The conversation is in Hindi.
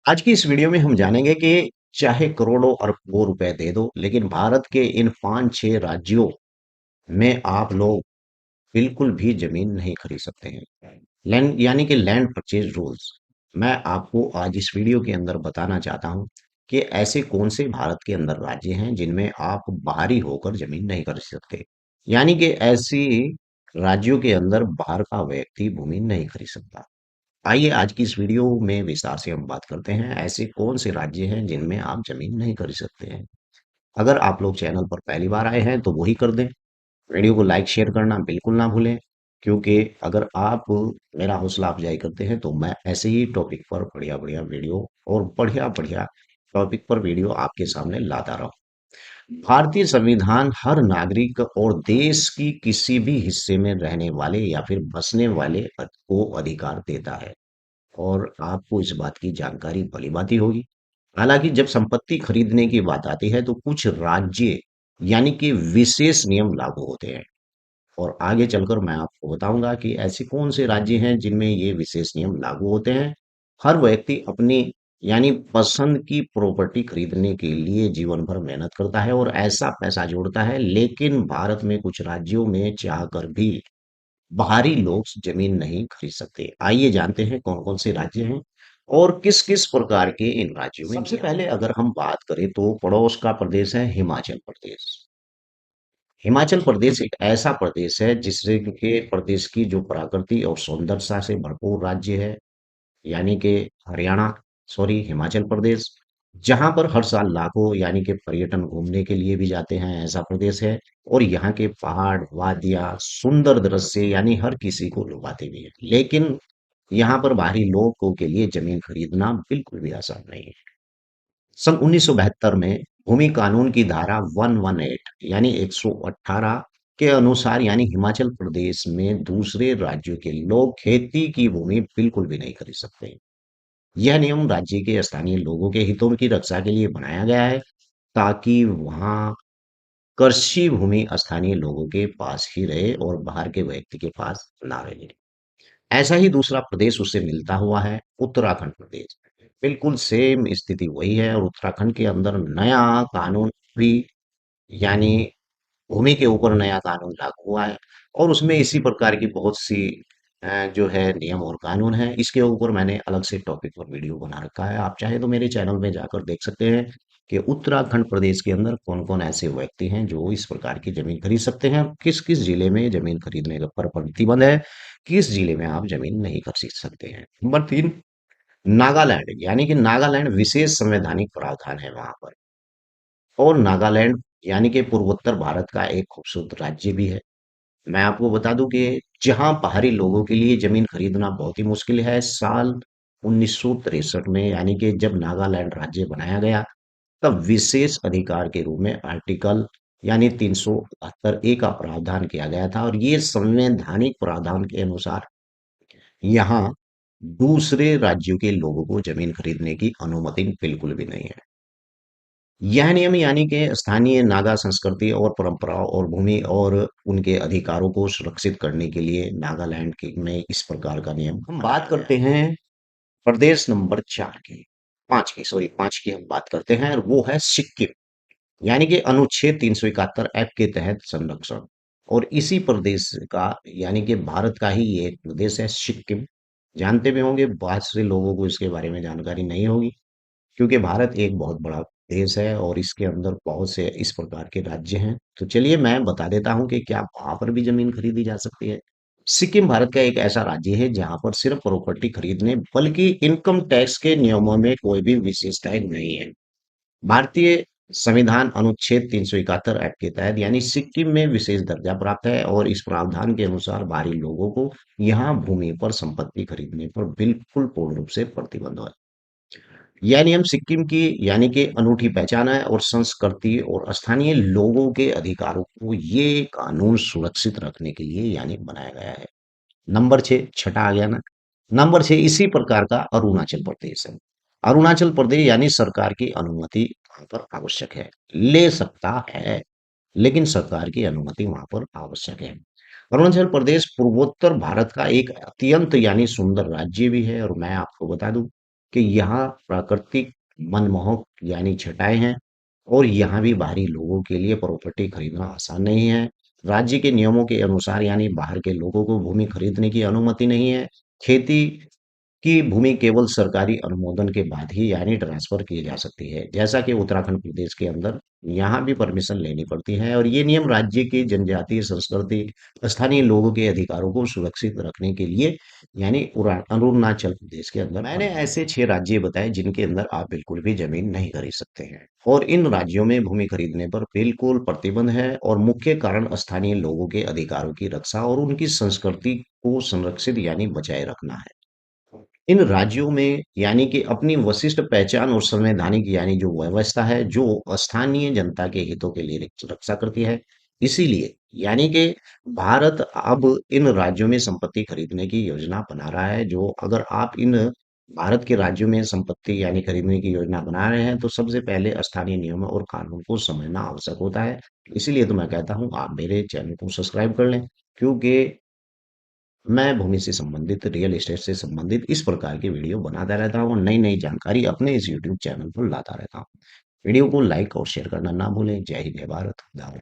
आज की इस वीडियो में हम जानेंगे कि चाहे करोड़ों अरबों रुपए दे दो, लेकिन भारत के इन 5-6 राज्यों में आप लोग बिल्कुल भी ज़मीन नहीं खरीद सकते हैं। लैंड यानी कि लैंड परचेज़ रूल्स। मैं आपको आज इस वीडियो के अंदर बताना चाहता हूँ कि ऐसे कौन से भारत के अंदर राज्य हैं जिनमें आप बाहरी होकर ज़मीन नहीं खरीद सकते। यानी कि ऐसी राज्यों के अंदर बाहर का व्यक्ति भूमि नहीं खरीद सकता। आइए आज की इस वीडियो में विस्तार से हम बात करते हैं ऐसे कौन से राज्य हैं जिनमें आप जमीन नहीं खरीद सकते हैं। अगर आप लोग चैनल पर पहली बार आए हैं तो वही कर दें। वीडियो को लाइक शेयर करना बिल्कुल ना भूलें, क्योंकि अगर आप मेरा हौसला अफजाई करते हैं तो मैं ऐसे ही टॉपिक पर बढ़िया बढ़िया वीडियो और बढ़िया बढ़िया टॉपिक पर वीडियो आपके सामने लाता रहूं। भारतीय संविधान हर नागरिक और देश की किसी भी हिस्से में रहने वाले या फिर बसने वाले को अधिकार देता है, और आपको इस बात की जानकारी भली-भांति होगी। हालाँकि जब संपत्ति खरीदने की बात आती है तो कुछ राज्य यानी कि विशेष नियम लागू होते हैं, और आगे चलकर मैं आपको बताऊँगा कि ऐसे कौन से राज्य हैं जिनमें ये विशेष नियम लागू होते हैं। हर व्यक्ति अपनी यानी पसंद की प्रॉपर्टी खरीदने के लिए जीवन भर मेहनत करता है और ऐसा पैसा जोड़ता है, लेकिन भारत में कुछ राज्यों में चाहकर भी बाहरी लोग जमीन नहीं खरीद सकते। आइए जानते हैं कौन-कौन से राज्य हैं और किस-किस प्रकार के इन राज्यों में सबसे पहले अगर हम बात करें तो पड़ोस का प्रदेश है हिमाचल प्रदेश। हिमाचल प्रदेश एक ऐसा प्रदेश है जिससे के प्रदेश की जो प्रकृति और सौंदर्यता से भरपूर राज्य है, यानी कि हरियाणा सॉरी हिमाचल प्रदेश, जहाँ पर हर साल लाखों यानी कि पर्यटन घूमने के लिए भी जाते हैं, ऐसा प्रदेश है। और यहाँ के पहाड़, वादियाँ, सुंदर दृश्य यानी हर किसी को लुभाते भी हैं। लेकिन यहाँ पर बाहरी लोगों के लिए जमीन खरीदना बिल्कुल भी आसान नहीं है। सन 1972 में भूमि कानून की धारा 118 यानी 118 के अनुसार यानी हिमाचल प्रदेश में दूसरे राज्यों के लोग खेती की भूमि बिल्कुल भी नहीं खरीद सकते। यह नियम राज्य के स्थानीय लोगों के हितों की रक्षा के लिए बनाया गया है, ताकि वहाँ कृषि भूमि स्थानीय लोगों के पास ही रहे और बाहर के व्यक्ति के पास ना रहे। ऐसा ही दूसरा प्रदेश उससे मिलता हुआ है उत्तराखंड प्रदेश। बिल्कुल सेम स्थिति वही है, और उत्तराखंड के अंदर नया कानून भी यानी भूमि के ऊपर नया कानून लागू हुआ है, और उसमें इसी प्रकार की बहुत सी जो है नियम और कानून है। इसके ऊपर मैंने अलग से टॉपिक पर वीडियो बना रखा है, आप चाहे तो मेरे चैनल में जाकर देख सकते हैं कि उत्तराखंड प्रदेश के अंदर कौन कौन ऐसे व्यक्ति हैं जो इस प्रकार की जमीन खरीद सकते हैं, किस किस जिले में जमीन खरीदने पर प्रतिबंध है, किस जिले में आप जमीन नहीं खरीद सकते हैं। नंबर 3, नागालैंड यानी कि नागालैंड विशेष संवैधानिक प्रावधान है वहां पर। और नागालैंड यानी कि पूर्वोत्तर भारत का एक खूबसूरत राज्य भी है। मैं आपको बता दूं कि जहां पहाड़ी लोगों के लिए जमीन खरीदना बहुत ही मुश्किल है। साल 1963 में यानी कि जब नागालैंड राज्य बनाया गया, तब विशेष अधिकार के रूप में आर्टिकल यानी 372 ए का प्रावधान किया गया था, और ये संवैधानिक प्रावधान के अनुसार यहाँ दूसरे राज्यों के लोगों को जमीन खरीदने की अनुमति बिल्कुल भी नहीं है। यह नियम यानी कि स्थानीय नागा संस्कृति और परंपराओं और भूमि और उनके अधिकारों को सुरक्षित करने के लिए नागालैंड के में इस प्रकार का नियम हम बात करते हैं प्रदेश नंबर 4 की, 5 की सॉरी 5 की हम बात करते हैं, और वो है सिक्किम। यानी कि अनुच्छेद 371 एक्ट के तहत संरक्षण। और इसी प्रदेश का यानी कि भारत का ही ये एक प्रदेश है सिक्किम। जानते भी होंगे, बहुत से लोगों को इसके बारे में जानकारी नहीं होगी, क्योंकि भारत एक बहुत बड़ा देश है और इसके अंदर बहुत से इस प्रकार के राज्य हैं। तो चलिए मैं बता देता हूँ कि क्या वहाँ पर भी ज़मीन खरीदी जा सकती है। सिक्किम भारत का एक ऐसा राज्य है जहाँ पर सिर्फ प्रॉपर्टी खरीदने बल्कि इनकम टैक्स के नियमों में कोई भी विशेषताएं नहीं है। भारतीय संविधान अनुच्छेद 371 एक्ट के तहत यानी सिक्किम में विशेष दर्जा प्राप्त है, और इस प्रावधान के अनुसार बाहरी लोगों को यहाँ भूमि पर संपत्ति खरीदने पर बिल्कुल पूर्ण रूप से प्रतिबंध है। यह नियम सिक्किम की यानी कि अनूठी पहचान है और संस्कृति और स्थानीय लोगों के अधिकारों को ये कानून सुरक्षित रखने के लिए यानी बनाया गया है। नंबर 6 छठा आ गया ना। नंबर 6 इसी प्रकार का अरुणाचल प्रदेश है। अरुणाचल प्रदेश यानी सरकार की अनुमति वहां पर आवश्यक है, ले सकता है, लेकिन सरकार की अनुमति वहां पर आवश्यक है। अरुणाचल प्रदेश पूर्वोत्तर भारत का एक अत्यंत यानी सुंदर राज्य भी है, और मैं आपको बता दूं कि यहाँ प्राकृतिक मनमोहक यानी छटाएँ हैं और यहाँ भी बाहरी लोगों के लिए प्रॉपर्टी खरीदना आसान नहीं है। राज्य के नियमों के अनुसार यानी बाहर के लोगों को भूमि खरीदने की अनुमति नहीं है। खेती की भूमि केवल सरकारी अनुमोदन के बाद ही यानी ट्रांसफर की जा सकती है। जैसा कि उत्तराखंड प्रदेश के अंदर यहाँ भी परमिशन लेनी पड़ती है और ये नियम राज्य की जनजातीय संस्कृति, स्थानीय लोगों के अधिकारों को सुरक्षित रखने के लिए यानी अरुणाचल प्रदेश के अंदर मैंने ऐसे 6 राज्य बताए जिनके अंदर आप बिल्कुल भी जमीन नहीं खरीद सकते हैं और इन राज्यों में भूमि खरीदने पर बिल्कुल प्रतिबंध है और मुख्य कारण स्थानीय लोगों के अधिकारों की रक्षा और उनकी संस्कृति को संरक्षित यानी बचाए रखना है। इन राज्यों में यानी कि अपनी विशिष्ट पहचान और संवैधानिक यानी जो व्यवस्था है, जो स्थानीय जनता के हितों के लिए रक्षा करती है। इसीलिए यानी कि भारत अब इन राज्यों में संपत्ति खरीदने की योजना बना रहा है, जो अगर आप इन भारत के राज्यों में संपत्ति यानी खरीदने की योजना बना रहे हैं, तो सबसे पहले स्थानीय नियमों और कानून को समझना आवश्यक होता है। इसीलिए तो मैं कहता हूँ, आप मेरे चैनल को सब्सक्राइब कर लें, क्योंकि मैं भूमि से संबंधित, रियल एस्टेट से संबंधित इस प्रकार की वीडियो बनाता रहता हूँ और नई-नई जानकारी अपने इस यूट्यूब चैनल पर लाता रहता हूँ। वीडियो को लाइक और शेयर करना ना भूलें। जय हिंद, जय भारत। धन्यवाद।